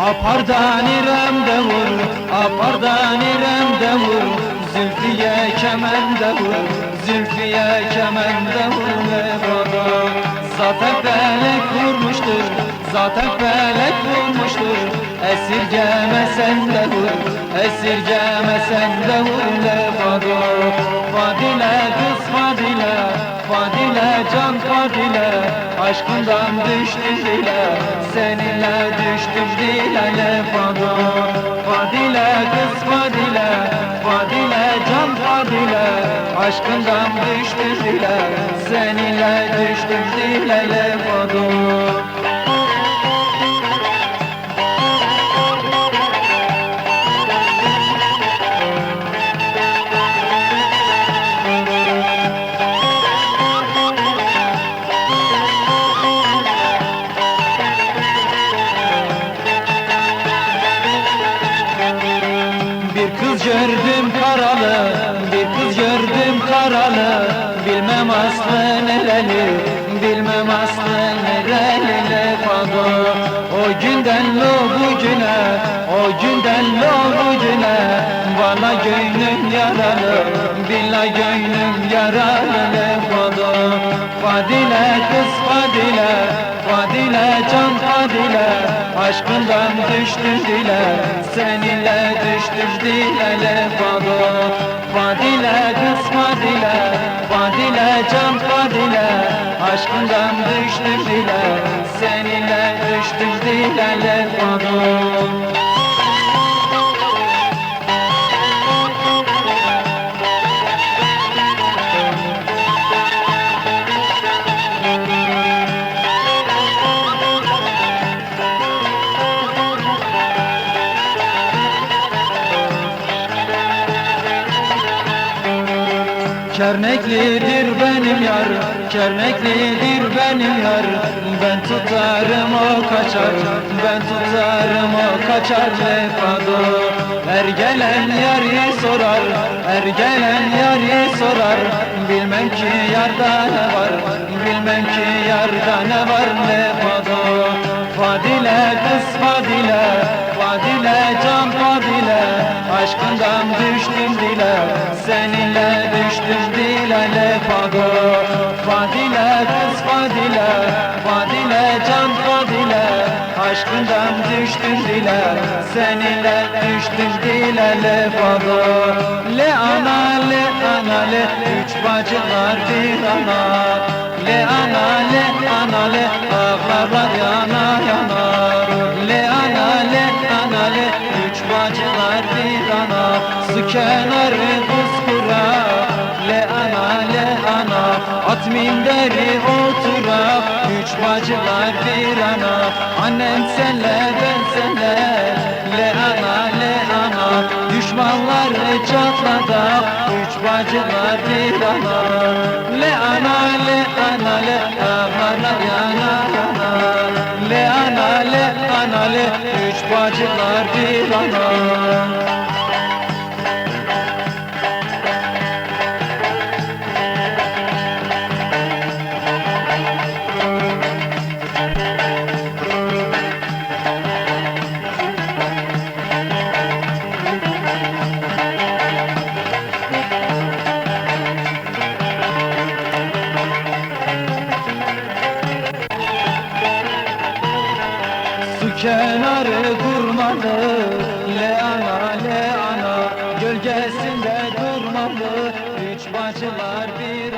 Apardan İrem'de vur, apardan İrem'de vur, Zülfiye kemende vur, Zülfiye kemende vur levada. Zaten felek vurmuştur, zaten felek vurmuştur, esirgeme sen de vur, esirgeme sen de vur levada. Fadile kız Fadile, Fadile can Fadile, aşkından düştüm dile, seninle düştüm dile levada. Fadile kız Fadile, Fadile can Fadile, aşkından düştüm dile, seninle düştüm dile levada. Gördüm karalı, bir kız gördüm karalı, bilmem aslı nereli, bilmem aslı nereli lefado. O günden lo bugüne, o günden lo bugüne, valla gönlüm yaralı, billahi gönlüm yaralı lefado. Fadile kız Fadile, Fadile can Fadile, aşkından düştüm dile, seninle düştüm dile levada. Fadile kız Fadile, Fadile can Fadile, aşkından düştüm dile, seninle düştüm dile levada. Kerneklidir benim yar, kerneklidir benim yar, ben tutarım o kaçar, ben tutarım o kaçar lefado. Her gelen yarı sorar, her gelen yarı sorar, bilmem ki yarda ne var, bilmem ki yarda ne var lefado. Fadile kız Fadile, Fadile can Fadile, aşkından düştüm dile, seninle düştüm dile lefado. Fadile kız Fadile, Fadile can Fadile, aşkından düştüm dile, seninle düştüm dile lefado. Le ana le ana le, üç bacılar bir ana, le ana le ana le, ağlarlar yana yana. Le ana le ana le, üç bacılar bir ana, su kenarı kuzkura. Le ana, at minderi oturak, üç bacılar bir ana, annem senle ben senle. Le ana, düşmanları çatladak, üç bacılar bir ana. Le ana, ağlarlar yana yana. Le ana, üç bacılar bir ana. Kenarı kurmalı, le ana, gölgesinde durmalı, üç bacılar bir